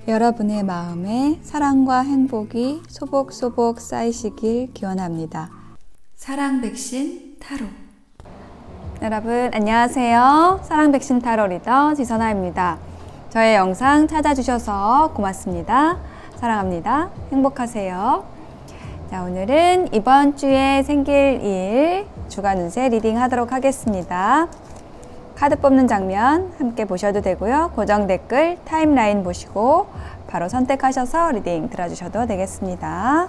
여러분의 마음에 사랑과 행복이 소복소복 쌓이시길 기원합니다. 사랑 백신 타로. 여러분 안녕하세요. 사랑 백신 타로 리더 지선아입니다. 저의 영상 찾아주셔서 고맙습니다. 사랑합니다. 행복하세요. 자, 오늘은 이번 주에 생길 일 주간 운세 리딩 하도록 하겠습니다. 카드 뽑는 장면 함께 보셔도 되고요. 고정 댓글 타임라인 보시고 바로 선택하셔서 리딩 들어주셔도 되겠습니다.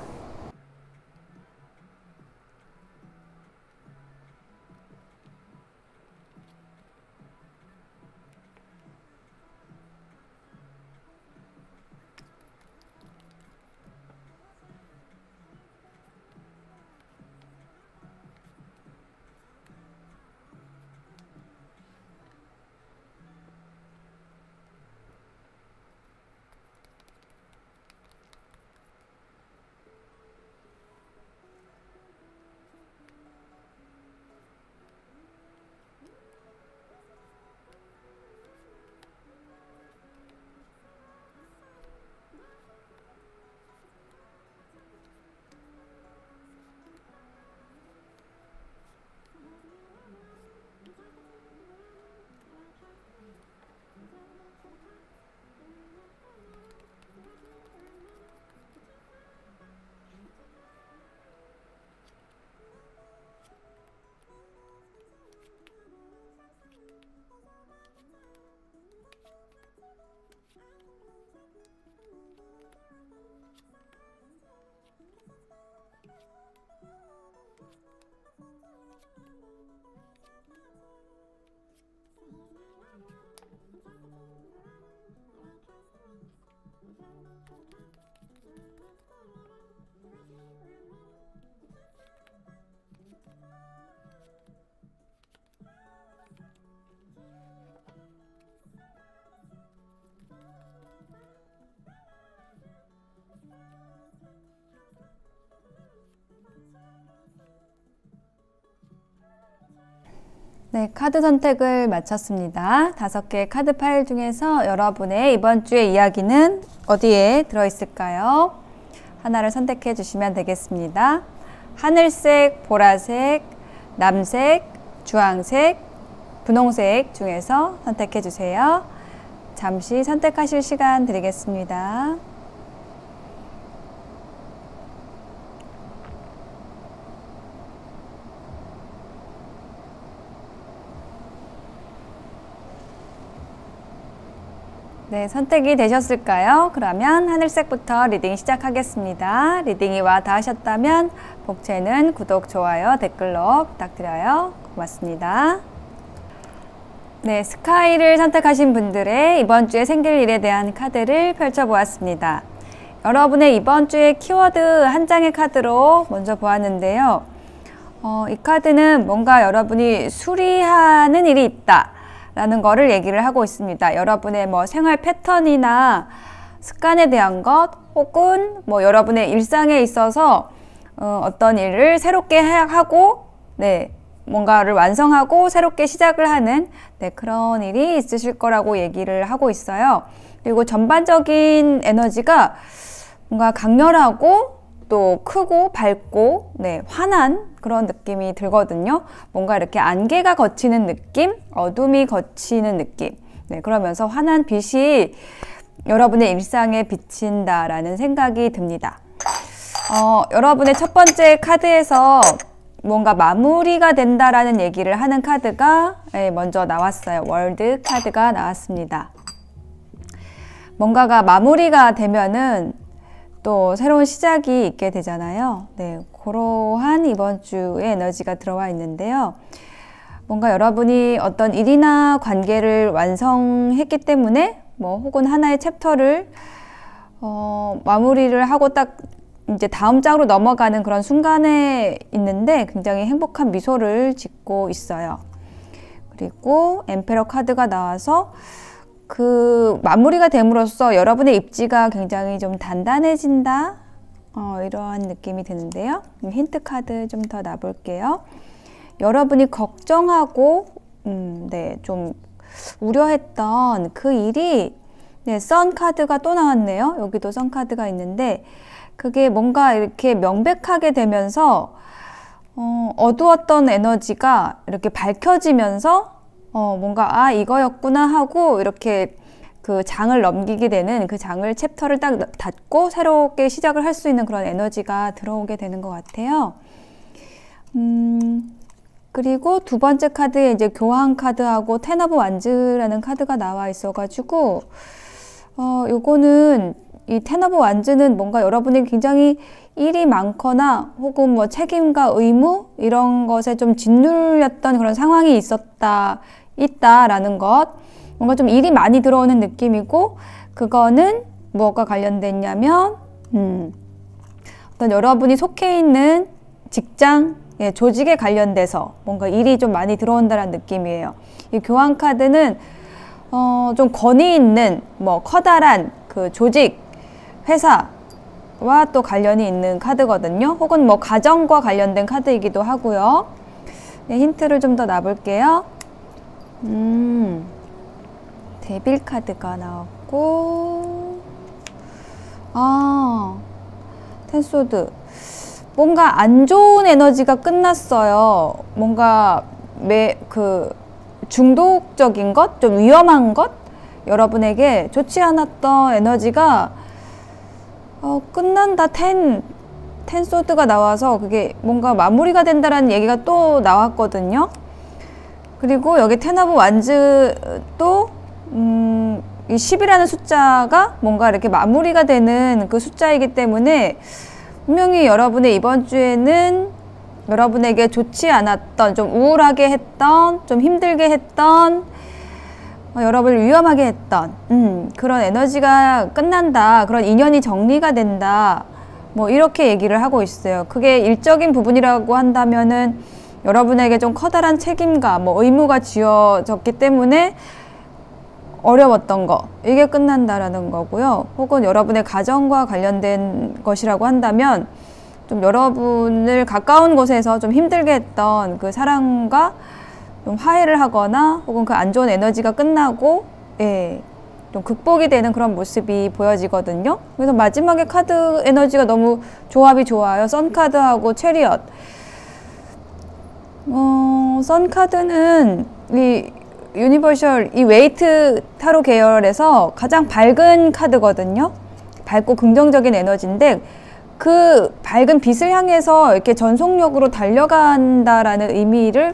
네, 카드 선택을 마쳤습니다. 5개의 카드 파일 중에서 여러분의 이번 주의 이야기는 어디에 들어있을까요? 하나를 선택해 주시면 되겠습니다. 하늘색, 보라색, 남색, 주황색, 분홍색 중에서 선택해 주세요. 잠시 선택하실 시간 드리겠습니다. 네, 선택이 되셨을까요? 그러면 하늘색부터 리딩 시작하겠습니다. 리딩이 와 닿으셨다면 복채는 구독, 좋아요, 댓글로 부탁드려요. 고맙습니다. 네, 스카이를 선택하신 분들의 이번 주에 생길 일에 대한 카드를 펼쳐보았습니다. 여러분의 이번 주의 키워드 한 장의 카드로 먼저 보았는데요. 이 카드는 뭔가 여러분이 수리하는 일이 있다 라는 거를 얘기를 하고 있습니다. 여러분의 생활 패턴이나 습관에 대한 것 혹은 여러분의 일상에 있어서 어떤 일을 새롭게 하고 뭔가를 완성하고 새롭게 시작을 하는 그런 일이 있으실 거라고 얘기를 하고 있어요. 그리고 전반적인 에너지가 뭔가 강렬하고 또 크고 밝고 환한 그런 느낌이 들거든요. 뭔가 이렇게 안개가 걷히는 느낌, 어둠이 걷히는 느낌. 그러면서 환한 빛이 여러분의 일상에 비친다라는 생각이 듭니다. 여러분의 첫 번째 카드에서 뭔가 마무리가 된다라는 얘기를 하는 카드가 먼저 나왔어요. 월드 카드가 나왔습니다. 뭔가가 마무리가 되면은 또 새로운 시작이 있게 되잖아요. 그러한 이번 주의 에너지가 들어와 있는데요. 뭔가 여러분이 어떤 일이나 관계를 완성했기 때문에 혹은 하나의 챕터를 마무리를 하고 딱 이제 다음 장으로 넘어가는 그런 순간에 있는데 굉장히 행복한 미소를 짓고 있어요. 그리고 엠페러 카드가 나와서 그 마무리가 됨으로써 여러분의 입지가 굉장히 좀 단단해진다, 이러한 느낌이 드는데요. 힌트 카드 좀 더 놔볼게요. 여러분이 걱정하고 좀 우려했던 그 일이 네, 선 카드가 또 나왔네요. 여기도 선 카드가 있는데 그게 뭔가 이렇게 명백하게 되면서 어두웠던 에너지가 이렇게 밝혀지면서 뭔가 아 이거였구나 하고 이렇게 그 장을 넘기게 되는, 그 장을 챕터를 딱 닫고 새롭게 시작을 할 수 있는 그런 에너지가 들어오게 되는 것 같아요. 그리고 두 번째 카드에 이제 교황 카드하고 텐 오브 완즈라는 카드가 나와 있어가지고 요거는 이 텐 오브 완즈는 뭔가 여러분이 굉장히 일이 많거나 혹은 뭐 책임과 의무 이런 것에 좀 짓눌렸던 그런 상황이 있다라는 것, 뭔가 좀 일이 많이 들어오는 느낌이고, 그거는 뭐가 관련됐냐면 어떤 여러분이 속해 있는 직장, 조직에 관련돼서 뭔가 일이 좀 많이 들어온다는 느낌이에요. 이 교황 카드는 좀 권위 있는 뭐 커다란 그 조직, 회사와 또 관련이 있는 카드거든요. 혹은 뭐 가정과 관련된 카드이기도 하고요. 힌트를 좀 더 놔볼게요. 데빌 카드가 나왔고, 텐소드. 뭔가 안 좋은 에너지가 끝났어요. 뭔가 중독적인 것, 좀 위험한 것, 여러분에게 좋지 않았던 에너지가 끝난다. 텐소드가 나와서 그게 뭔가 마무리가 된다라는 얘기가 또 나왔거든요. 그리고 여기 텐 오브 완즈도 이 10이라는 숫자가 뭔가 이렇게 마무리가 되는 그 숫자이기 때문에 분명히 여러분의 이번 주에는 여러분에게 좋지 않았던, 좀 우울하게 했던, 좀 힘들게 했던, 여러분을 위험하게 했던 그런 에너지가 끝난다, 그런 인연이 정리가 된다, 뭐 이렇게 얘기를 하고 있어요. 그게 일적인 부분이라고 한다면은 여러분에게 좀 커다란 책임감, 뭐 의무가 지어졌기 때문에 어려웠던 거, 이게 끝난다라는 거고요. 혹은 여러분의 가정과 관련된 것이라고 한다면 좀 여러분을 가까운 곳에서 좀 힘들게 했던 그 사람과 좀 화해를 하거나 혹은 그 안 좋은 에너지가 끝나고 좀 극복이 되는 그런 모습이 보여지거든요. 그래서 마지막에 카드 에너지가 너무 조합이 좋아요. 선 카드하고 체리엇. 선 카드는 이 유니버셜, 이 웨이트 타로 계열에서 가장 밝은 카드거든요. 밝고 긍정적인 에너지인데 그 밝은 빛을 향해서 이렇게 전속력으로 달려간다라는 의미를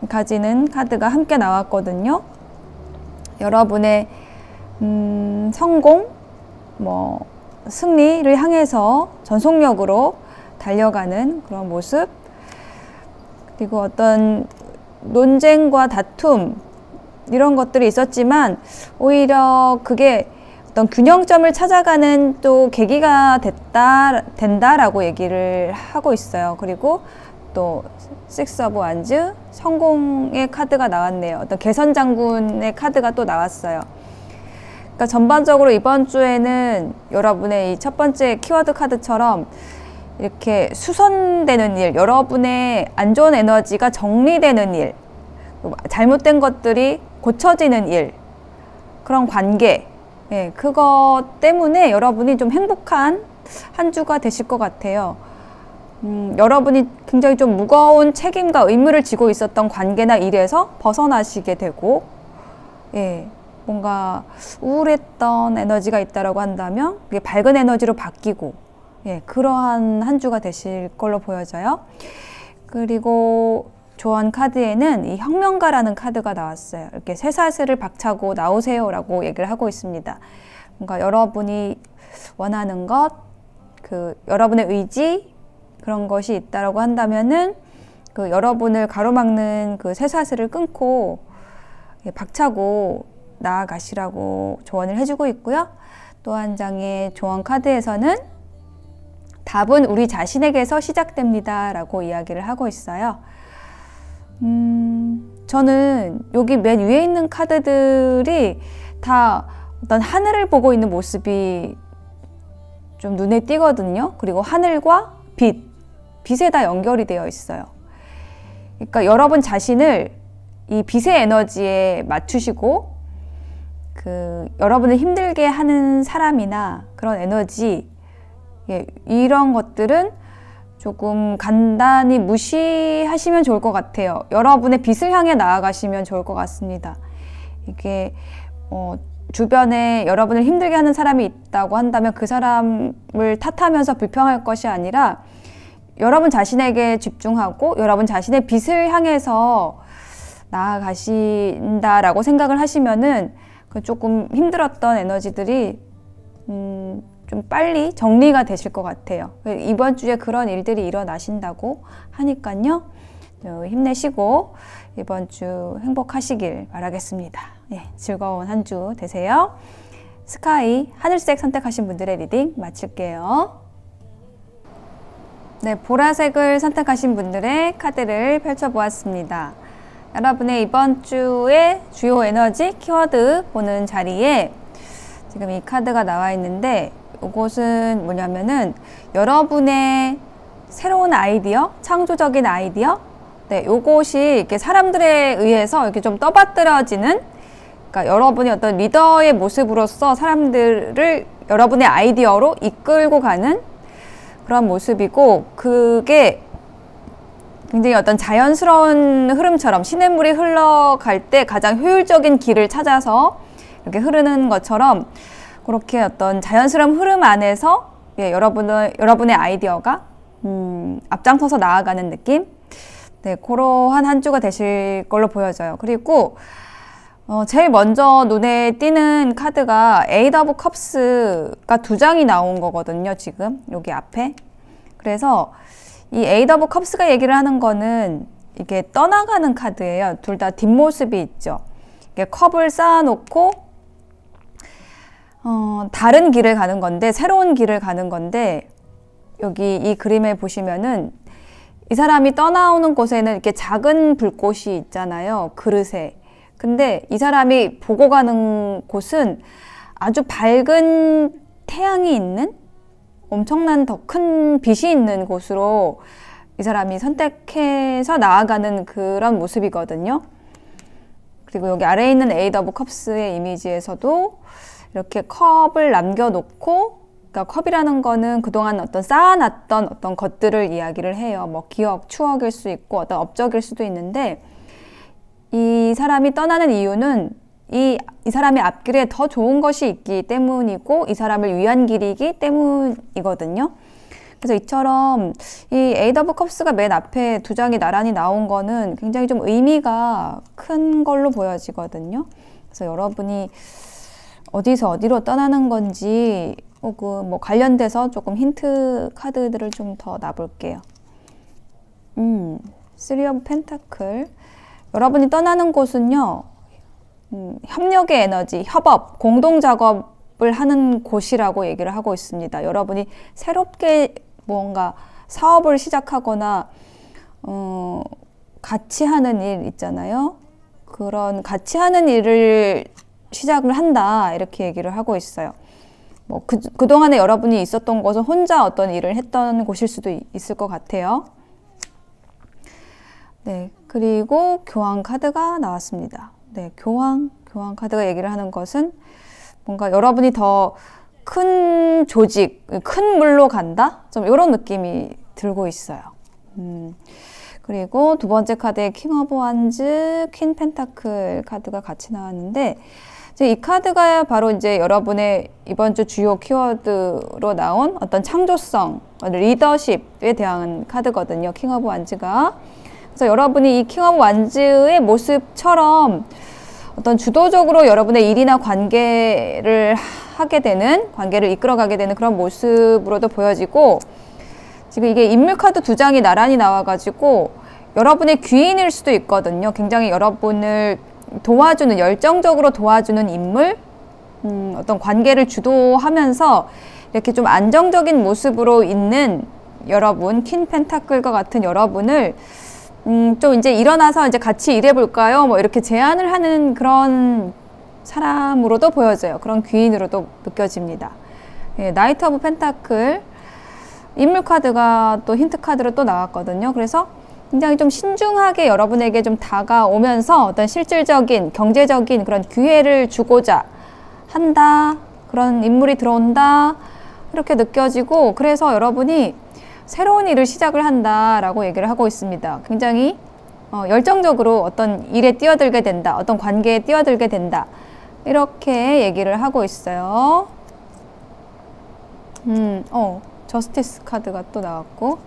가지는 카드가 함께 나왔거든요. 여러분의 성공, 뭐 승리를 향해서 전속력으로 달려가는 그런 모습, 그리고 어떤 논쟁과 다툼 이런 것들이 있었지만 오히려 그게 어떤 균형점을 찾아가는 또 계기가 된다라고 얘기를 하고 있어요. 그리고 또 식스 오브 완즈, 성공의 카드가 나왔네요. 어떤 개선 장군의 카드가 또 나왔어요. 그러니까 전반적으로 이번 주에는 여러분의 이 첫 번째 키워드 카드처럼 이렇게 수선되는 일, 여러분의 안 좋은 에너지가 정리되는 일, 잘못된 것들이 고쳐지는 일, 그런 관계, 그것 때문에 여러분이 좀 행복한 한 주가 되실 것 같아요. 여러분이 굉장히 좀 무거운 책임과 의무를 지고 있었던 관계나 일에서 벗어나시게 되고, 뭔가 우울했던 에너지가 있다라고 한다면 그게 밝은 에너지로 바뀌고, 그러한 한 주가 되실 걸로 보여져요. 그리고 조언 카드에는 이 혁명가라는 카드가 나왔어요. 이렇게 쇠사슬을 박차고 나오세요 라고 얘기를 하고 있습니다. 뭔가 여러분이 원하는 것, 여러분의 의지, 그런 것이 있다라고 한다면은 그 여러분을 가로막는 그 쇠사슬을 끊고 박차고 나아가시라고 조언을 해주고 있고요. 또 한 장의 조언 카드에서는 답은 우리 자신에게서 시작됩니다 라고 이야기를 하고 있어요. 저는 여기 맨 위에 있는 카드들이 다 어떤 하늘을 보고 있는 모습이 좀 눈에 띄거든요. 그리고 하늘과 빛에 다 연결이 되어 있어요. 그러니까 여러분 자신을 이 빛의 에너지에 맞추시고 여러분을 힘들게 하는 사람이나 그런 에너지, 이런 것들은 조금 간단히 무시하시면 좋을 것 같아요. 여러분의 빛을 향해 나아가시면 좋을 것 같습니다. 이게 주변에 여러분을 힘들게 하는 사람이 있다고 한다면 그 사람을 탓하면서 불평할 것이 아니라 여러분 자신에게 집중하고 여러분 자신의 빛을 향해서 나아가신다라고 생각을 하시면은 그 조금 힘들었던 에너지들이 좀 빨리 정리가 되실 것 같아요. 이번 주에 그런 일들이 일어나신다고 하니까요. 힘내시고 이번 주 행복하시길 바라겠습니다. 즐거운 한 주 되세요. 스카이, 하늘색 선택하신 분들의 리딩 마칠게요. 네, 보라색을 선택하신 분들의 카드를 펼쳐보았습니다. 여러분의 이번 주의 주요 에너지 키워드 보는 자리에 지금 이 카드가 나와 있는데, 이것은 뭐냐면은 여러분의 새로운 아이디어, 창조적인 아이디어, 요것이 이렇게 사람들에 의해서 이렇게 좀 떠받들어지는, 그러니까 여러분이 어떤 리더의 모습으로서 사람들을 여러분의 아이디어로 이끌고 가는 그런 모습이고, 그게 굉장히 어떤 자연스러운 흐름처럼 시냇물이 흘러갈 때 가장 효율적인 길을 찾아서 이렇게 흐르는 것처럼 그렇게 어떤 자연스러운 흐름 안에서 여러분의 아이디어가 앞장서서 나아가는 느낌? 그러한 한 주가 되실 걸로 보여져요. 그리고 제일 먼저 눈에 띄는 카드가 에이트 오브 컵스가 2장이 나온 거거든요, 지금 여기 앞에. 그래서 이 에이트 오브 컵스가 얘기를 하는 거는 이게 떠나가는 카드예요. 둘 다 뒷모습이 있죠. 이게 컵을 쌓아놓고 다른 길을 가는 건데, 새로운 길을 가는 건데, 여기 이 그림에 보시면은 이 사람이 떠나오는 곳에는 이렇게 작은 불꽃이 있잖아요, 그릇에. 근데 이 사람이 보고 가는 곳은 아주 밝은 태양이 있는, 엄청난 더 큰 빛이 있는 곳으로 이 사람이 선택해서 나아가는 그런 모습이거든요. 그리고 여기 아래에 있는 에이트 오브 컵스의 이미지에서도 이렇게 컵을 남겨놓고, 그러니까 컵이라는 거는 그동안 어떤 쌓아놨던 어떤 것들을 이야기를 해요. 뭐 기억, 추억일 수 있고 어떤 업적일 수도 있는데, 이 사람이 떠나는 이유는 이 사람의 앞길에 더 좋은 것이 있기 때문이고, 이 사람을 위한 길이기 때문이거든요. 그래서 이처럼 이 에이트 오브 컵스가 맨 앞에 2장이 나란히 나온 거는 굉장히 좀 의미가 큰 걸로 보여지거든요. 그래서 여러분이 어디서 어디로 떠나는 건지 혹은 뭐 관련돼서 조금 힌트 카드들을 좀 더 놔볼게요. 3 오브 펜타클. 여러분이 떠나는 곳은요, 협력의 에너지, 협업, 공동 작업을 하는 곳이라고 얘기를 하고 있습니다. 여러분이 새롭게 뭔가 사업을 시작하거나 같이 하는 일 있잖아요. 그런 같이 하는 일을 시작을 한다, 이렇게 얘기를 하고 있어요. 뭐 그동안에 여러분이 있었던 곳은 혼자 어떤 일을 했던 곳일 수도 있을 것 같아요. 네, 그리고 교황 카드가 나왔습니다. 네, 교황 카드가 얘기를 하는 것은 뭔가 여러분이 더 큰 조직, 큰 물로 간다? 좀 이런 느낌이 들고 있어요. 그리고 두 번째 카드에 킹 오브 완즈, 퀸 펜타클 카드가 같이 나왔는데, 이 카드가 바로 이제 여러분의 이번 주 주요 키워드로 나온 어떤 창조성, 리더십에 대한 카드거든요. 킹 오브 완즈가. 그래서 여러분이 이 킹 오브 완즈의 모습처럼 어떤 주도적으로 여러분의 일이나 관계를 하게 되는, 관계를 이끌어가게 되는 그런 모습으로도 보여지고, 지금 이게 인물 카드 2장이 나란히 나와가지고 여러분의 귀인일 수도 있거든요. 굉장히 여러분을 도와주는, 열정적으로 도와주는 인물, 어떤 관계를 주도하면서 이렇게 좀 안정적인 모습으로 있는 여러분, 퀸 펜타클과 같은 여러분을 좀 이제 일어나서 이제 같이 일해볼까요? 뭐 이렇게 제안을 하는 그런 사람으로도 보여져요. 그런 귀인으로도 느껴집니다. 예, 나이트 오브 펜타클, 인물 카드가 또 힌트 카드로 또 나왔거든요. 그래서 굉장히 좀 신중하게 여러분에게 좀 다가오면서 어떤 실질적인, 경제적인 그런 기회를 주고자 한다, 그런 인물이 들어온다 이렇게 느껴지고, 그래서 여러분이 새로운 일을 시작을 한다라고 얘기를 하고 있습니다. 굉장히 열정적으로 어떤 일에 뛰어들게 된다, 어떤 관계에 뛰어들게 된다, 이렇게 얘기를 하고 있어요. 저스티스 카드가 또 나왔고,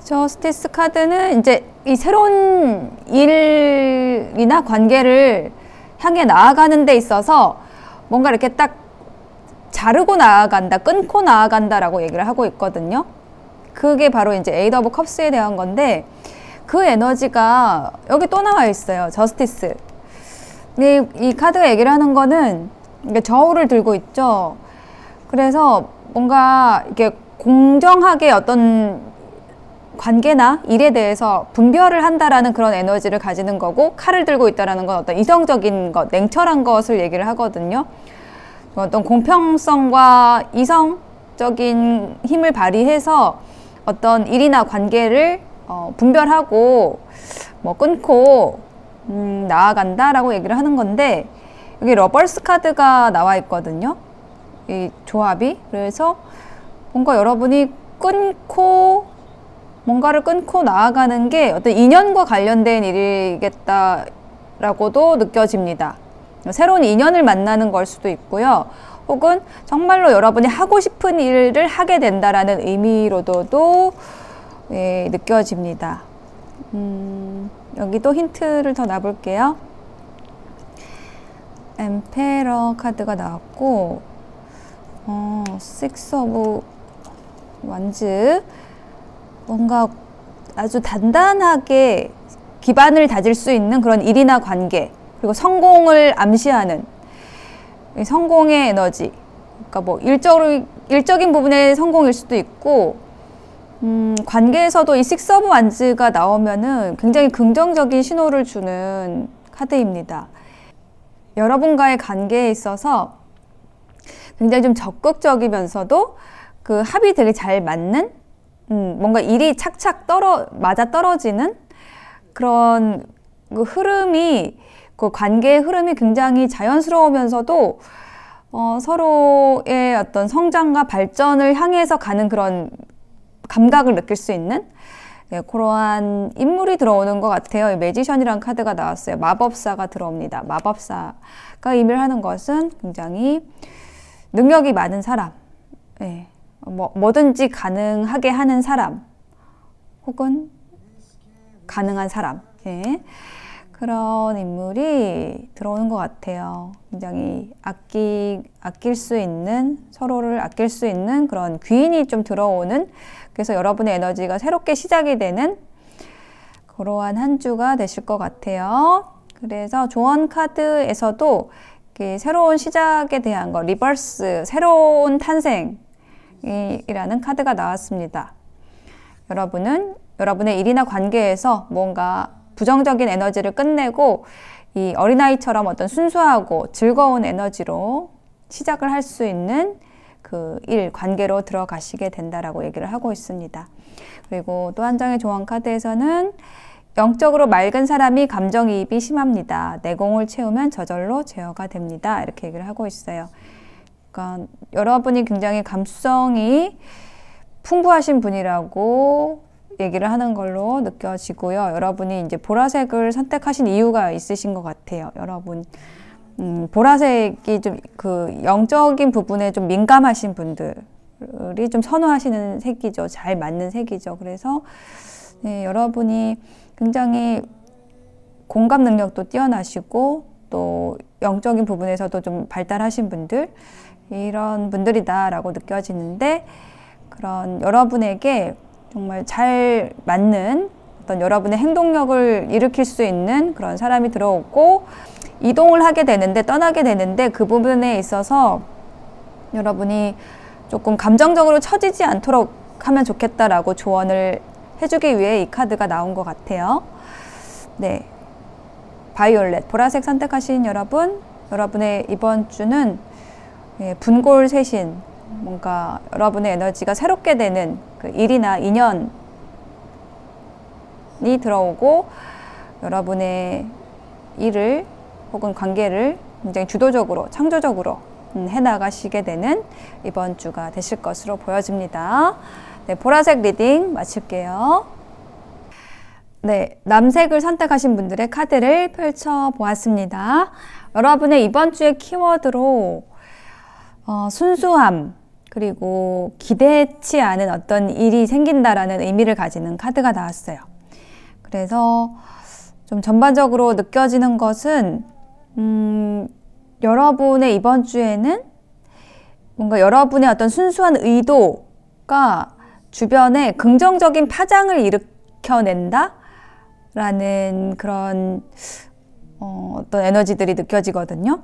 저스티스 카드는 이제 이 새로운 일이나 관계를 향해 나아가는 데 있어서 뭔가 이렇게 딱 자르고 나아간다, 끊고 나아간다 라고 얘기를 하고 있거든요. 그게 바로 이제 에이드 오브 컵스에 대한 건데, 그 에너지가 여기 또 나와 있어요. 저스티스. 이 카드가 얘기를 하는 거는 저울을 들고 있죠. 그래서 뭔가 이렇게 공정하게 어떤 관계나 일에 대해서 분별을 한다라는 그런 에너지를 가지는 거고, 칼을 들고 있다라는 건 어떤 이성적인 것, 냉철한 것을 얘기를 하거든요. 어떤 공평성과 이성적인 힘을 발휘해서 어떤 일이나 관계를 분별하고 끊고 나아간다라고 얘기를 하는 건데, 여기 러버스 카드가 나와 있거든요. 이 조합이. 그래서 뭔가 여러분이 뭔가를 끊고 나아가는 게 어떤 인연과 관련된 일이겠다라고도 느껴집니다. 새로운 인연을 만나는 걸 수도 있고요. 혹은 정말로 여러분이 하고 싶은 일을 하게 된다라는 의미로도 느껴집니다. 여기도 힌트를 더 놔볼게요. 엠페러 카드가 나왔고, 식스 오브 완즈. 뭔가 아주 단단하게 기반을 다질 수 있는 그런 일이나 관계, 그리고 성공을 암시하는 성공의 에너지. 그러니까 뭐 일적인 부분의 성공일 수도 있고, 관계에서도 이 식스 오브 완즈가 나오면은 굉장히 긍정적인 신호를 주는 카드입니다. 여러분과의 관계에 있어서 굉장히 좀 적극적이면서도 그 합이 되게 잘 맞는, 뭔가 일이 착착 맞아 떨어지는 그런 그 흐름이, 그 관계의 흐름이 굉장히 자연스러우면서도 서로의 어떤 성장과 발전을 향해서 가는 그런 감각을 느낄 수 있는 그러한 인물이 들어오는 것 같아요. 매지션이라는 카드가 나왔어요. 마법사가 들어옵니다. 마법사가 의미를 하는 것은 굉장히 능력이 많은 사람, 뭐든지 가능하게 하는 사람, 혹은 가능한 사람, 그런 인물이 들어오는 것 같아요. 굉장히 아낄 수 있는, 서로를 아낄 수 있는 그런 귀인이 좀 들어오는, 그래서 여러분의 에너지가 새롭게 시작이 되는 그러한 한 주가 되실 것 같아요. 그래서 조언 카드에서도 새로운 시작에 대한 거, 리버스, 새로운 탄생이라는 카드가 나왔습니다. 여러분은 여러분의 일이나 관계에서 뭔가 부정적인 에너지를 끝내고 이 어린아이처럼 어떤 순수하고 즐거운 에너지로 시작을 할 수 있는 그 관계로 들어가시게 된다라고 얘기를 하고 있습니다. 그리고 또 한 장의 조언 카드에서는 영적으로 맑은 사람이 감정이입이 심합니다. 내공을 채우면 저절로 제어가 됩니다. 이렇게 얘기를 하고 있어요. 그러니까 여러분이 굉장히 감수성이 풍부하신 분이라고 얘기를 하는 걸로 느껴지고요. 여러분이 이제 보라색을 선택하신 이유가 있으신 것 같아요. 여러분, 보라색이 좀 그 영적인 부분에 좀 민감하신 분들이 좀 선호하시는 색이죠. 잘 맞는 색이죠. 그래서 여러분이 굉장히 공감 능력도 뛰어나시고 또 영적인 부분에서도 좀 발달하신 분들, 이런 분들이다라고 느껴지는데, 그런 여러분에게 정말 잘 맞는 어떤 여러분의 행동력을 일으킬 수 있는 그런 사람이 들어오고, 이동을 하게 되는데, 떠나게 되는데, 그 부분에 있어서 여러분이 조금 감정적으로 처지지 않도록 하면 좋겠다라고 조언을 해주기 위해 이 카드가 나온 것 같아요. 네, 바이올렛, 보라색 선택하신 여러분, 여러분의 이번 주는 분골쇄신, 뭔가 여러분의 에너지가 새롭게 되는 그 일이나 인연이 들어오고, 여러분의 일을 혹은 관계를 굉장히 주도적으로, 창조적으로 해나가시게 되는 이번 주가 되실 것으로 보여집니다. 네, 보라색 리딩 마칠게요. 네, 남색을 선택하신 분들의 카드를 펼쳐보았습니다. 여러분의 이번 주의 키워드로 순수함, 그리고 기대치 않은 어떤 일이 생긴다라는 의미를 가지는 카드가 나왔어요. 그래서 좀 전반적으로 느껴지는 것은 여러분의 이번 주에는 뭔가 여러분의 어떤 순수한 의도가 주변에 긍정적인 파장을 일으켜낸다? 라는 그런 어떤 에너지들이 느껴지거든요.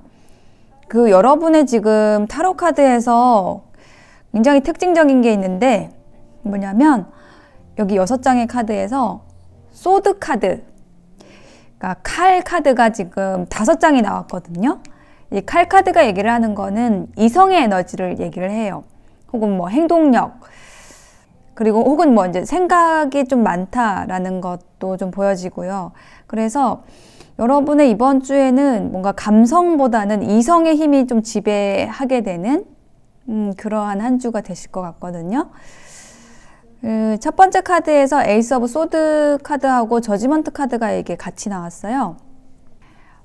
그 여러분의 지금 타로 카드에서 굉장히 특징적인 게 있는데 뭐냐면 여기 6장의 카드에서 소드 카드, 그러니까 칼 카드가 지금 5장이 나왔거든요. 이 칼 카드가 얘기를 하는 거는 이성의 에너지를 얘기를 해요. 혹은 뭐 행동력, 그리고 혹은 뭐 이제 생각이 좀 많다라는 것도 좀 보여지고요. 그래서 여러분의 이번 주에는 뭔가 감성보다는 이성의 힘이 좀 지배하게 되는 그러한 한 주가 되실 것 같거든요. 첫 번째 카드에서 에이스 오브 소드 카드하고 저지먼트 카드가 이게 같이 나왔어요.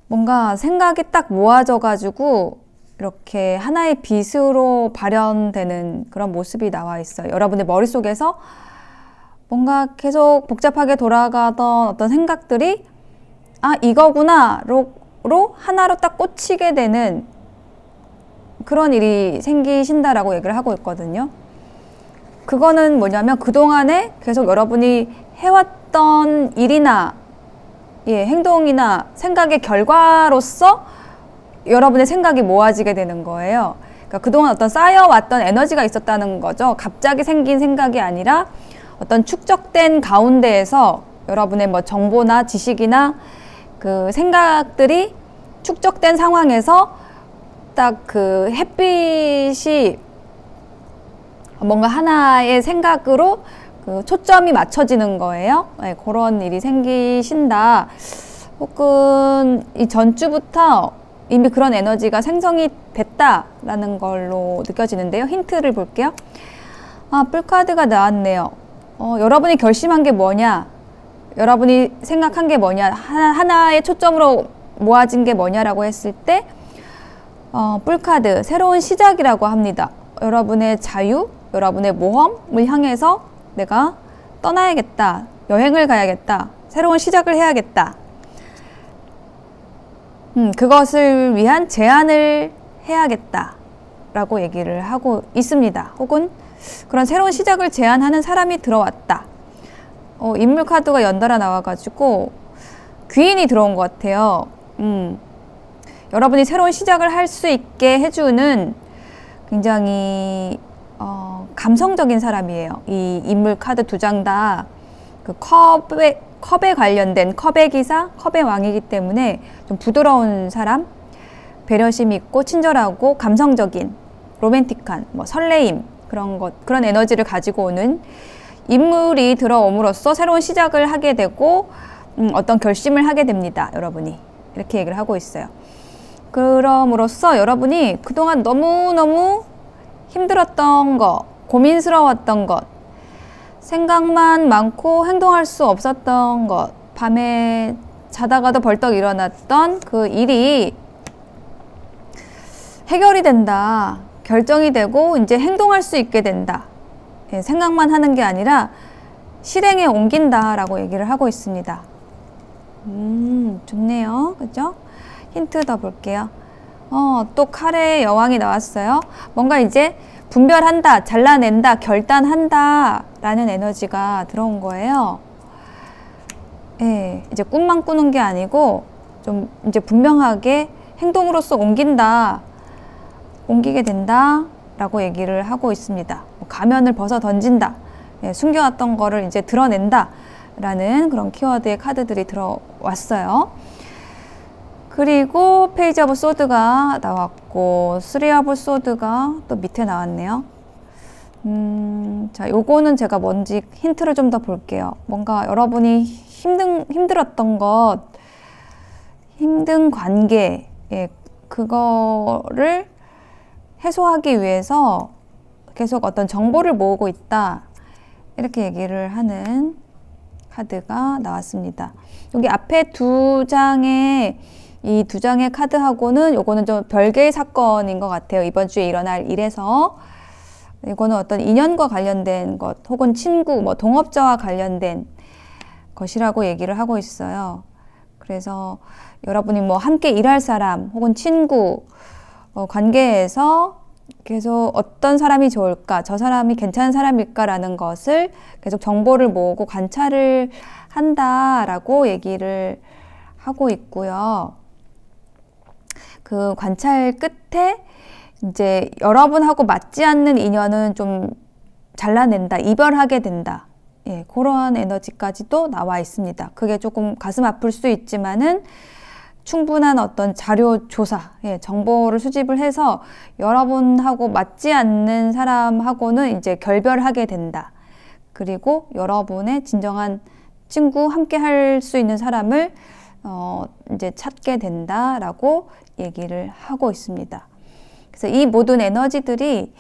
뭔가 생각이 딱 모아져 가지고 이렇게 하나의 빛으로 발현되는 그런 모습이 나와 있어요. 여러분의 머릿속에서 뭔가 계속 복잡하게 돌아가던 어떤 생각들이 이거구나로 하나로 딱 꽂히게 되는 그런 일이 생기신다라고 얘기를 하고 있거든요. 그거는 뭐냐면 그동안에 계속 여러분이 해왔던 일이나 행동이나 생각의 결과로서 여러분의 생각이 모아지게 되는 거예요. 그러니까 그동안 어떤 쌓여왔던 에너지가 있었다는 거죠. 갑자기 생긴 생각이 아니라 어떤 축적된 가운데에서 여러분의 뭐 정보나 지식이나 그 생각들이 축적된 상황에서 딱 그 햇빛이 뭔가 하나의 생각으로 그 초점이 맞춰지는 거예요. 네, 그런 일이 생기신다. 혹은 이 전주부터 이미 그런 에너지가 생성이 됐다라는 걸로 느껴지는데요. 힌트를 볼게요. 뿔카드가 나왔네요. 여러분이 결심한 게 뭐냐? 여러분이 생각한 게 뭐냐? 하나의 초점으로 모아진 게 뭐냐라고 했을 때 뿔카드, 새로운 시작이라고 합니다. 여러분의 자유, 여러분의 모험을 향해서 내가 떠나야겠다. 여행을 가야겠다. 새로운 시작을 해야겠다. 그것을 위한 제안을 해야겠다 라고 얘기를 하고 있습니다. 혹은 그런 새로운 시작을 제안하는 사람이 들어왔다. 인물 카드가 연달아 나와가지고 귀인이 들어온 것 같아요. 여러분이 새로운 시작을 할 수 있게 해주는 굉장히 감성적인 사람이에요. 이 인물 카드 2장 다 그 컵에 관련된 컵의 기사, 컵의 왕이기 때문에 좀 부드러운 사람, 배려심 있고 친절하고 감성적인, 로맨틱한, 뭐 설레임 그런 에너지를 가지고 오는 인물이 들어옴으로써 새로운 시작을 하게 되고 어떤 결심을 하게 됩니다. 여러분이 이렇게 얘기를 하고 있어요. 그럼으로써 여러분이 그동안 너무너무 힘들었던 것, 고민스러웠던 것, 생각만 많고 행동할 수 없었던 것, 밤에 자다가도 벌떡 일어났던 그 일이 해결이 된다, 결정이 되고 이제 행동할 수 있게 된다. 생각만 하는 게 아니라 실행에 옮긴다라고 얘기를 하고 있습니다. 좋네요. 그죠? 힌트 더 볼게요. 또 칼의 여왕이 나왔어요. 뭔가 이제 분별한다, 잘라낸다, 결단한다 라는 에너지가 들어온 거예요. 예, 이제 꿈만 꾸는 게 아니고 좀 이제 분명하게 행동으로서 옮기게 된다 라고 얘기를 하고 있습니다. 가면을 벗어 던진다, 숨겨왔던 거를 이제 드러낸다 라는 그런 키워드의 카드들이 들어왔어요. 그리고 페이지 오브 소드가 나왔고, 쓰리 오브 소드가 또 밑에 나왔네요. 자, 요거는 제가 뭔지 힌트를 좀 더 볼게요. 뭔가 여러분이 힘들었던 것, 힘든 관계, 그거를 해소하기 위해서 계속 어떤 정보를 모으고 있다. 이렇게 얘기를 하는 카드가 나왔습니다. 여기 앞에 이 두 장의 카드하고는 요거는 좀 별개의 사건인 것 같아요. 이번 주에 일어날 일에서. 이거는 어떤 인연과 관련된 것, 혹은 친구, 뭐 동업자와 관련된 것이라고 얘기를 하고 있어요. 그래서 여러분이 뭐 함께 일할 사람, 혹은 친구, 관계에서 계속 어떤 사람이 좋을까, 저 사람이 괜찮은 사람일까라는 것을 계속 정보를 모으고 관찰을 한다라고 얘기를 하고 있고요. 그 관찰 끝에 이제 여러분하고 맞지 않는 인연은 좀 잘라낸다, 이별하게 된다. 예, 그런 에너지까지도 나와 있습니다. 그게 조금 가슴 아플 수 있지만은 충분한 어떤 자료 조사, 예, 정보를 수집을 해서 여러분하고 맞지 않는 사람하고는 이제 결별하게 된다. 그리고 여러분의 진정한 친구, 함께 할 수 있는 사람을 이제 찾게 된다라고 얘기를 하고 있습니다. 그래서 이 모든 에너지들이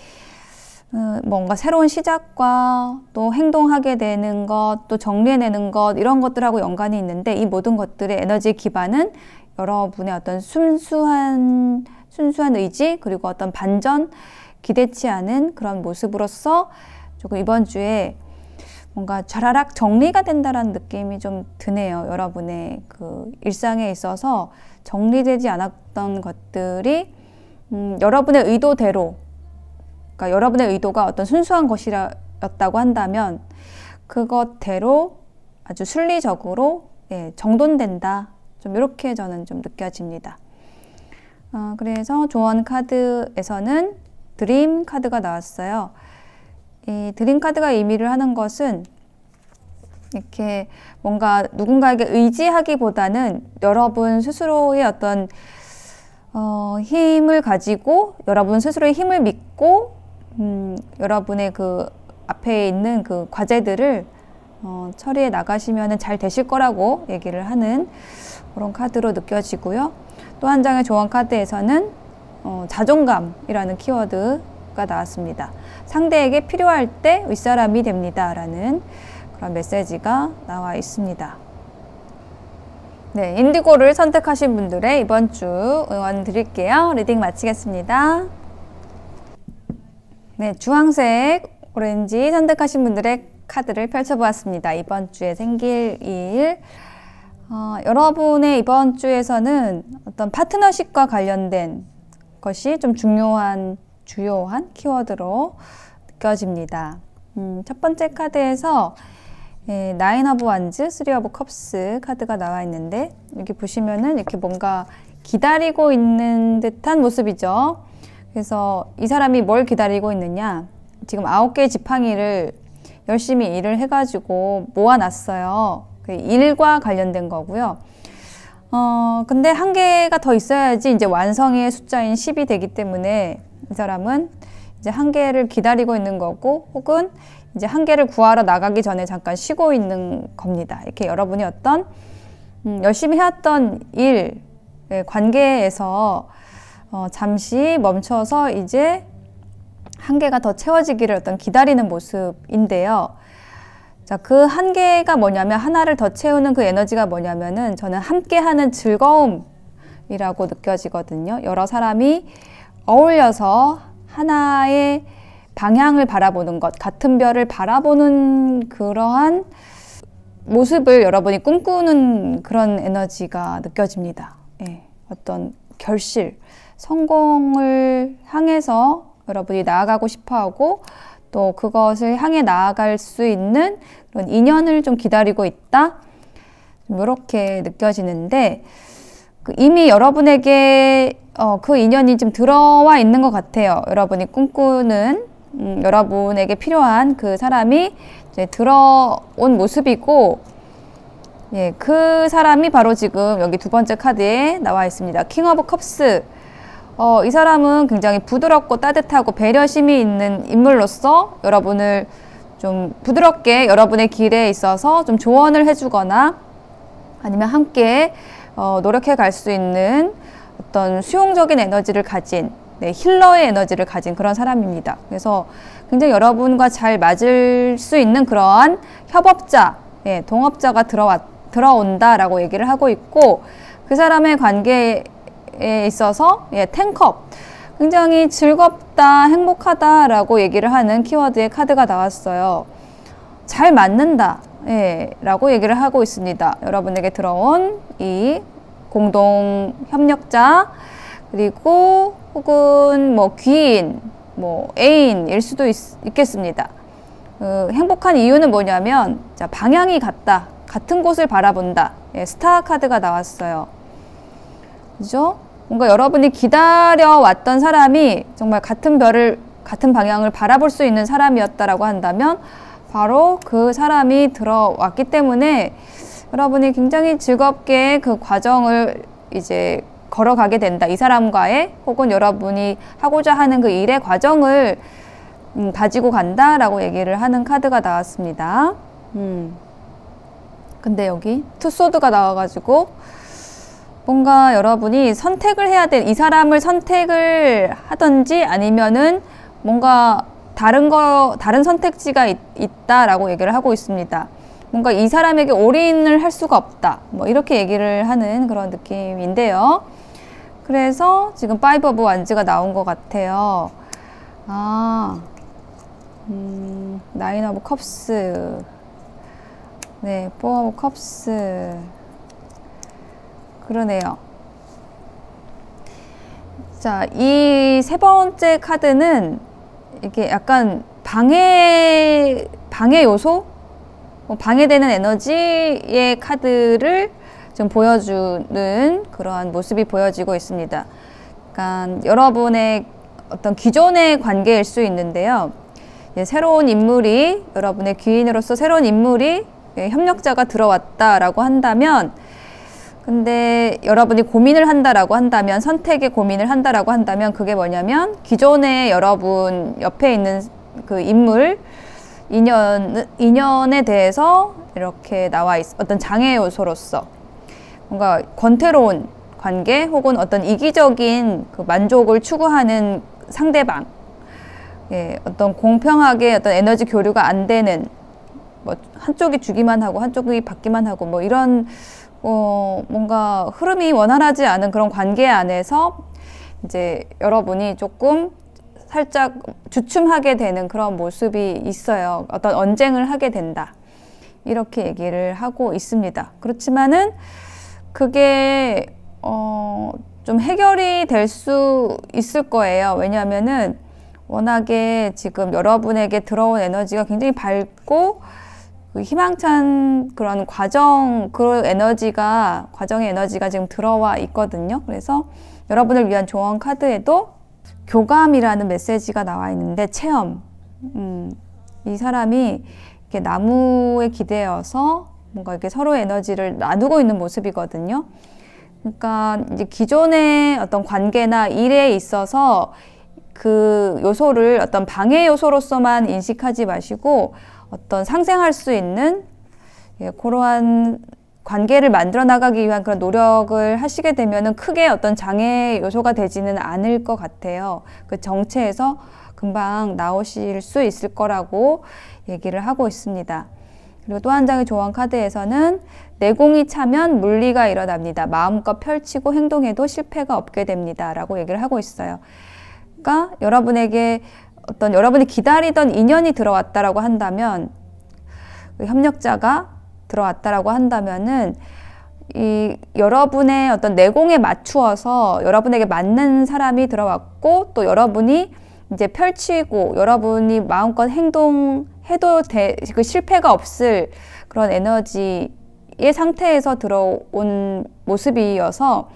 뭔가 새로운 시작과 또 행동하게 되는 것, 또 정리해내는 것, 이런 것들하고 연관이 있는데, 이 모든 것들의 에너지 기반은 여러분의 어떤 순수한 의지, 그리고 어떤 반전, 기대치 않은 그런 모습으로서 조금 이번 주에 뭔가 좌라락 정리가 된다라는 느낌이 좀 드네요. 여러분의 그 일상에 있어서 정리되지 않았던 것들이 여러분의 의도대로, 그러니까 여러분의 의도가 어떤 순수한 것이었다고 한다면 그것대로 아주 순리적으로, 예, 정돈된다. 좀 이렇게 저는 좀 느껴집니다. 그래서 조언 카드에서는 드림 카드가 나왔어요. 이 드림 카드가 의미를 하는 것은 이렇게 뭔가 누군가에게 의지하기보다는 여러분 스스로의 어떤 힘을 가지고, 여러분 스스로의 힘을 믿고, 여러분의 그 앞에 있는 그 과제들을 처리해 나가시면 잘 되실 거라고 얘기를 하는 그런 카드로 느껴지고요. 또 한 장의 조언 카드에서는 자존감이라는 키워드가 나왔습니다. 상대에게 필요할 때 윗사람이 됩니다 라는 그런 메시지가 나와 있습니다. 네, 인디고를 선택하신 분들의 이번 주 응원 드릴게요. 리딩 마치겠습니다. 네, 주황색, 오렌지 선택하신 분들의 카드를 펼쳐보았습니다. 이번 주에 생길 일, 여러분의 이번 주에서는 어떤 파트너십과 관련된 것이 좀 주요한 키워드로 느껴집니다. 첫 번째 카드에서 나인 오브 완즈, 쓰리 오브 컵스 카드가 나와 있는데, 여기 보시면은 이렇게 뭔가 기다리고 있는 듯한 모습이죠. 그래서 이 사람이 뭘 기다리고 있느냐, 지금 9개의 지팡이를 열심히 일을 해가지고 모아놨어요. 그 일과 관련된 거고요. 근데 한 개가 더 있어야지 이제 완성의 숫자인 10이 되기 때문에 이 사람은 이제 한 개를 기다리고 있는 거고, 혹은 이제 한 개를 구하러 나가기 전에 잠깐 쉬고 있는 겁니다. 이렇게 여러분이 어떤 열심히 해왔던 일, 관계에서 잠시 멈춰서 이제 한 개가 더 채워지기를 어떤 기다리는 모습인데요. 자, 그 한 개가 뭐냐면, 하나를 더 채우는 그 에너지가 뭐냐면은, 저는 함께하는 즐거움이라고 느껴지거든요. 여러 사람이 어울려서 하나의 방향을 바라보는 것, 같은 별을 바라보는 그러한 모습을 여러분이 꿈꾸는 그런 에너지가 느껴집니다. 예, 어떤 결실, 성공을 향해서 여러분이 나아가고 싶어하고, 또 그것을 향해 나아갈 수 있는 그런 인연을 좀 기다리고 있다, 이렇게 느껴지는데, 이미 여러분에게 그 인연이 좀 들어와 있는 것 같아요. 여러분이 꿈꾸는, 여러분에게 필요한 그 사람이 이제 들어온 모습이고, 예, 그 사람이 바로 지금 여기 두 번째 카드에 나와 있습니다. 킹 오브 컵스. 이 사람은 굉장히 부드럽고 따뜻하고 배려심이 있는 인물로서 여러분을 좀 부드럽게 여러분의 길에 있어서 좀 조언을 해주거나, 아니면 함께 노력해 갈 수 있는 어떤 수용적인 에너지를 가진, 네, 힐러의 에너지를 가진 그런 사람입니다. 그래서 굉장히 여러분과 잘 맞을 수 있는 그러한 협업자, 예, 동업자가 들어온다라고 얘기를 하고 있고, 그 사람의 관계에 있어서, 예, 10컵, 굉장히 즐겁다, 행복하다라고 얘기를 하는 키워드의 카드가 나왔어요. 잘 맞는다, 예, 라고 얘기를 하고 있습니다. 여러분에게 들어온 이 공동 협력자, 그리고 혹은 뭐 귀인, 뭐 애인일 수도 있겠습니다. 행복한 이유는 뭐냐면, 자, 방향이 같다, 같은 곳을 바라본다, 예, 스타 카드가 나왔어요. 그죠? 뭔가 여러분이 기다려왔던 사람이 정말 같은 방향을 바라볼 수 있는 사람이었다라고 한다면 바로 그 사람이 들어왔기 때문에 여러분이 굉장히 즐겁게 그 과정을 이제 걸어가게 된다. 이 사람과의 혹은 여러분이 하고자 하는 그 일의 과정을 가지고 간다라고 얘기를 하는 카드가 나왔습니다. 근데 여기 투소드가 나와가지고 뭔가 여러분이 선택을 해야 돼. 이 사람을 선택을 하든지 아니면은 뭔가 다른 선택지가 있다라고 얘기를 하고 있습니다. 뭔가 이 사람에게 올인을 할 수가 없다. 뭐 이렇게 얘기를 하는 그런 느낌인데요. 그래서 지금 5 오브 완즈가 나온 것 같아요. 아, 9 오브 컵스. 네, 4 오브 컵스. 그러네요. 자, 이 세 번째 카드는 이게 약간 방해 요소? 방해되는 에너지의 카드를 좀 보여주는 그러한 모습이 보여지고 있습니다. 그러니까 여러분의 어떤 기존의 관계일 수 있는데요. 새로운 인물이, 여러분의 귀인으로서 새로운 인물이, 협력자가 들어왔다라고 한다면, 근데 여러분이 고민을 한다라고 한다면, 선택에 고민을 한다라고 한다면 그게 뭐냐면 기존에 여러분 옆에 있는 그 인물, 인연에 대해서 이렇게 어떤 장애 요소로서 뭔가 권태로운 관계 혹은 어떤 이기적인 그 만족을 추구하는 상대방, 예, 어떤 공평하게 어떤 에너지 교류가 안 되는, 뭐 한쪽이 주기만 하고 한쪽이 받기만 하고 뭐 이런 뭔가 흐름이 원활하지 않은 그런 관계 안에서 이제 여러분이 조금 살짝 주춤하게 되는 그런 모습이 있어요. 어떤 언쟁을 하게 된다. 이렇게 얘기를 하고 있습니다. 그렇지만은 그게 좀 해결이 될 수 있을 거예요. 왜냐하면은 워낙에 지금 여러분에게 들어온 에너지가 굉장히 밝고 희망찬 그런 과정의 에너지가 지금 들어와 있거든요. 그래서 여러분을 위한 조언 카드에도 교감이라는 메시지가 나와 있는데, 체험. 이 사람이 이렇게 나무에 기대어서 뭔가 이렇게 서로의 에너지를 나누고 있는 모습이거든요. 그러니까 이제 기존의 어떤 관계나 일에 있어서 그 요소를 어떤 방해 요소로서만 인식하지 마시고 어떤 상생할 수 있는, 예, 그러한 관계를 만들어 나가기 위한 그런 노력을 하시게 되면은 크게 어떤 장애 요소가 되지는 않을 것 같아요. 그 정체에서 금방 나오실 수 있을 거라고 얘기를 하고 있습니다. 그리고 또 한 장의 조언 카드에서는 내공이 차면 물리가 일어납니다. 마음껏 펼치고 행동해도 실패가 없게 됩니다. 라고 얘기를 하고 있어요. 그러니까 여러분에게 어떤 여러분이 기다리던 인연이 들어왔다라고 한다면, 협력자가 들어왔다라고 한다면은 이 여러분의 어떤 내공에 맞추어서 여러분에게 맞는 사람이 들어왔고, 또 여러분이 이제 펼치고 여러분이 마음껏 행동해도 그 실패가 없을 그런 에너지의 상태에서 들어온 모습이어서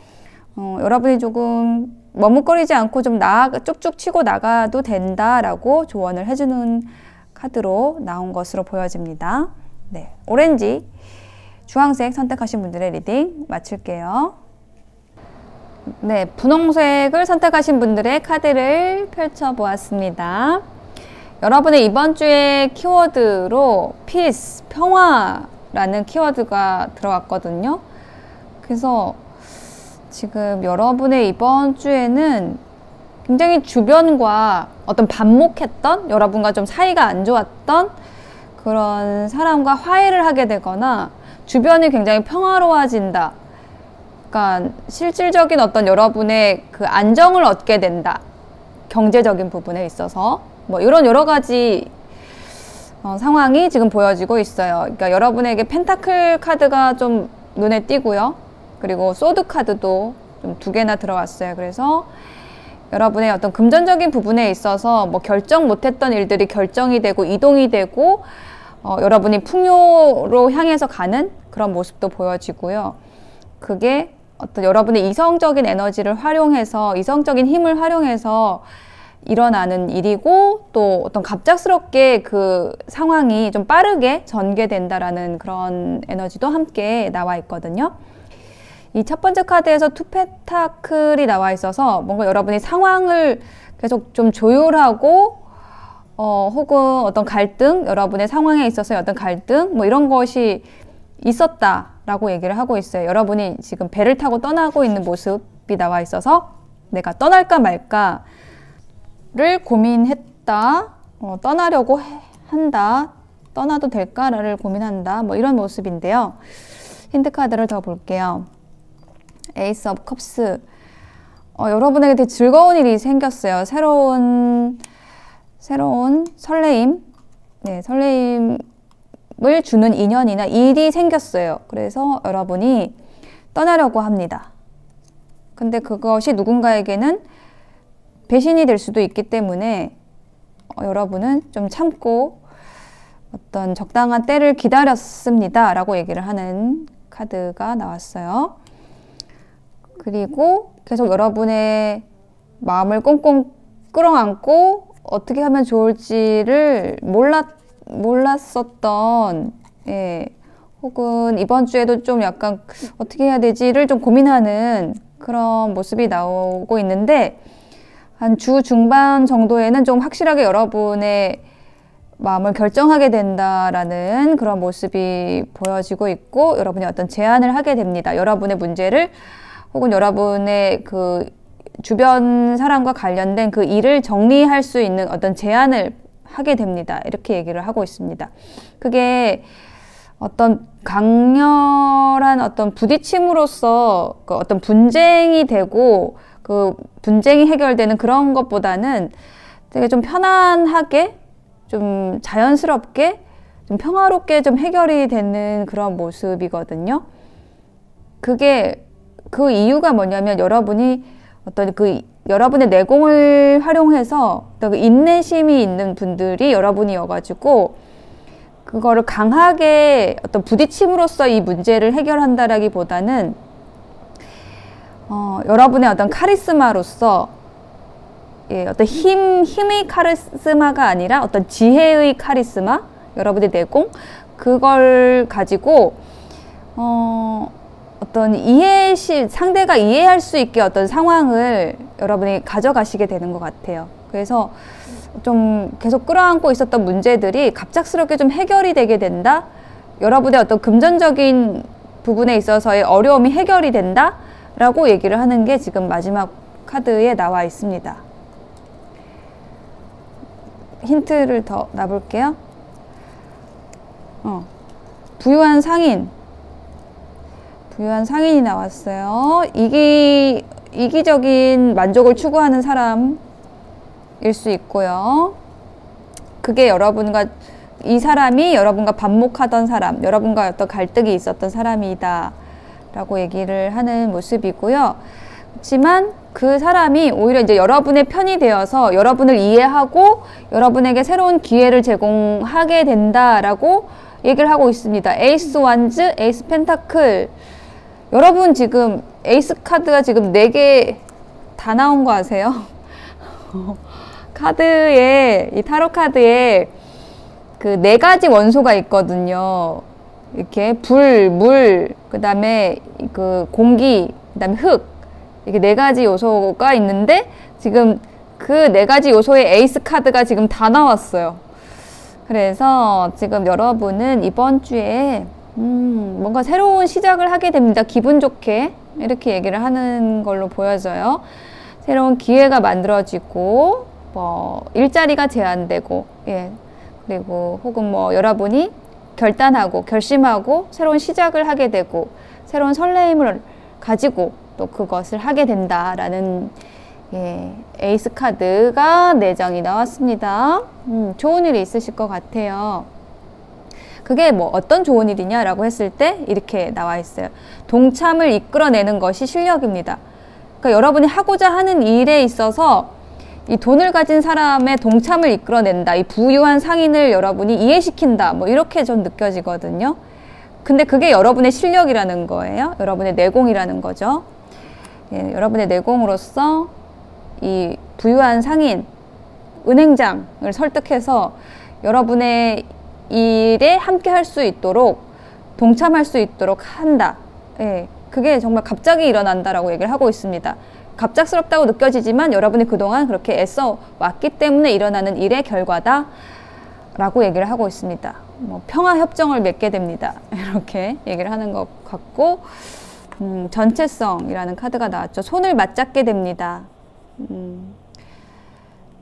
여러분이 조금 머뭇거리지 않고 좀 쭉쭉 치고 나가도 된다라고 조언을 해주는 카드로 나온 것으로 보여집니다. 네, 오렌지, 주황색 선택하신 분들의 리딩 마칠게요. 네, 분홍색을 선택하신 분들의 카드를 펼쳐보았습니다. 여러분의 이번 주의 키워드로 peace, 평화라는 키워드가 들어왔거든요. 그래서 지금 여러분의 이번 주에는 굉장히 주변과 어떤 반목했던, 여러분과 좀 사이가 안 좋았던 그런 사람과 화해를 하게 되거나 주변이 굉장히 평화로워진다. 그러니까 실질적인 어떤 여러분의 그 안정을 얻게 된다. 경제적인 부분에 있어서 뭐 이런 여러 가지 상황이 지금 보여지고 있어요. 그러니까 여러분에게 펜타클 카드가 좀 눈에 띄고요. 그리고 소드 카드도 좀 2개나 들어왔어요. 그래서 여러분의 어떤 금전적인 부분에 있어서 뭐 결정 못했던 일들이 결정이 되고 이동이 되고 여러분이 풍요로 향해서 가는 그런 모습도 보여지고요. 그게 어떤 여러분의 이성적인 에너지를 활용해서, 이성적인 힘을 활용해서 일어나는 일이고, 또 어떤 갑작스럽게 그 상황이 좀 빠르게 전개된다라는 그런 에너지도 함께 나와 있거든요. 이 첫 번째 카드에서 투 펜타클이 나와 있어서 뭔가 여러분이 상황을 계속 좀 조율하고 혹은 어떤 갈등, 여러분의 상황에 있어서 어떤 갈등 뭐 이런 것이 있었다라고 얘기를 하고 있어요. 여러분이 지금 배를 타고 떠나고 있는 모습이 나와 있어서 내가 떠날까 말까를 고민했다. 떠나려고 한다. 떠나도 될까를 고민한다. 뭐 이런 모습인데요. 힌트 카드를 더 볼게요. 에이스 오브 컵스. 여러분에게 되게 즐거운 일이 생겼어요. 새로운 설레임. 네, 설레임을 주는 인연이나 일이 생겼어요. 그래서 여러분이 떠나려고 합니다. 근데 그것이 누군가에게는 배신이 될 수도 있기 때문에 여러분은 좀 참고 어떤 적당한 때를 기다렸습니다. 라고 얘기를 하는 카드가 나왔어요. 그리고 계속 여러분의 마음을 꽁꽁 끌어안고 어떻게 하면 좋을지를 몰랐었던, 예, 혹은 이번 주에도 좀 약간 어떻게 해야 되지를 좀 고민하는 그런 모습이 나오고 있는데, 한 주 중반 정도에는 좀 확실하게 여러분의 마음을 결정하게 된다라는 그런 모습이 보여지고 있고, 여러분이 어떤 제안을 하게 됩니다. 여러분의 문제를 혹은 여러분의 그 주변 사람과 관련된 그 일을 정리할 수 있는 어떤 제안을 하게 됩니다. 이렇게 얘기를 하고 있습니다. 그게 어떤 강렬한 어떤 부딪힘으로써 그 어떤 분쟁이 되고 그 분쟁이 해결되는 그런 것보다는 되게 좀 편안하게, 좀 자연스럽게, 좀 평화롭게 좀 해결이 되는 그런 모습이거든요. 그게 그 이유가 뭐냐면 여러분이 어떤 그 여러분의 내공을 활용해서 어떤 그 인내심이 있는 분들이 여러분이어가지고 그거를 강하게 어떤 부딪힘으로써 이 문제를 해결한다라기보다는 여러분의 어떤 카리스마로서, 예, 어떤 힘의 카리스마가 아니라 어떤 지혜의 카리스마, 여러분의 내공, 그걸 가지고 어떤 상대가 이해할 수 있게 어떤 상황을 여러분이 가져가시게 되는 것 같아요. 그래서 좀 계속 끌어안고 있었던 문제들이 갑작스럽게 좀 해결이 되게 된다? 여러분의 어떤 금전적인 부분에 있어서의 어려움이 해결이 된다? 라고 얘기를 하는 게 지금 마지막 카드에 나와 있습니다. 힌트를 더 놔볼게요. 부유한 상인. 부유한 상인이 나왔어요. 이기적인 만족을 추구하는 사람일 수 있고요. 그게 이 사람이 여러분과 반목하던 사람, 여러분과 어떤 갈등이 있었던 사람이다 라고 얘기를 하는 모습이고요. 그렇지만 그 사람이 오히려 이제 여러분의 편이 되어서 여러분을 이해하고 여러분에게 새로운 기회를 제공하게 된다라고 얘기를 하고 있습니다. 에이스 완즈, 에이스 펜타클. 여러분 지금 에이스 카드가 지금 4개 다 나온 거 아세요? 이 타로 카드에 그 4가지 원소가 있거든요. 이렇게 불, 물, 그 다음에 그 공기, 그 다음에 흙. 이렇게 4가지 요소가 있는데 지금 그 4가지 요소의 에이스 카드가 지금 다 나왔어요. 그래서 지금 여러분은 이번 주에 뭔가 새로운 시작을 하게 됩니다. 기분 좋게. 이렇게 얘기를 하는 걸로 보여져요. 새로운 기회가 만들어지고 뭐 일자리가 제한되고 예. 그리고 혹은 뭐 여러분이 결단하고 결심하고 새로운 시작을 하게 되고 새로운 설레임을 가지고 또 그것을 하게 된다라는 예, 에이스 카드가 4장이 나왔습니다. 좋은 일이 있으실 것 같아요. 그게 뭐 어떤 좋은 일이냐라고 했을 때 이렇게 나와 있어요. 동참을 이끌어내는 것이 실력입니다. 그러니까 여러분이 하고자 하는 일에 있어서 이 돈을 가진 사람의 동참을 이끌어낸다. 이 부유한 상인을 여러분이 이해시킨다. 뭐 이렇게 좀 느껴지거든요. 근데 그게 여러분의 실력이라는 거예요. 여러분의 내공이라는 거죠. 예, 여러분의 내공으로서 이 부유한 상인, 은행장을 설득해서 여러분의 일에 함께 할 수 있도록 동참할 수 있도록 한다. 예, 그게 정말 갑자기 일어난다라고 얘기를 하고 있습니다. 갑작스럽다고 느껴지지만 여러분이 그동안 그렇게 애써 왔기 때문에 일어나는 일의 결과다 라고 얘기를 하고 있습니다. 뭐 평화협정을 맺게 됩니다. 이렇게 얘기를 하는 것 같고 전체성이라는 카드가 나왔죠. 손을 맞잡게 됩니다.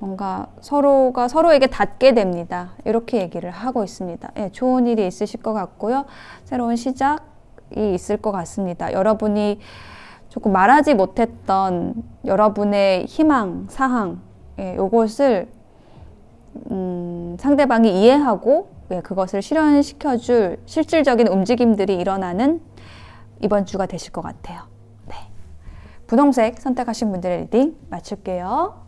뭔가 서로가 서로에게 닿게 됩니다. 이렇게 얘기를 하고 있습니다. 예, 좋은 일이 있으실 것 같고요. 새로운 시작이 있을 것 같습니다. 여러분이 조금 말하지 못했던 여러분의 희망, 사항, 예, 요것을 상대방이 이해하고 예, 그것을 실현시켜줄 실질적인 움직임들이 일어나는 이번 주가 되실 것 같아요. 네. 분홍색 선택하신 분들의 리딩 마칠게요.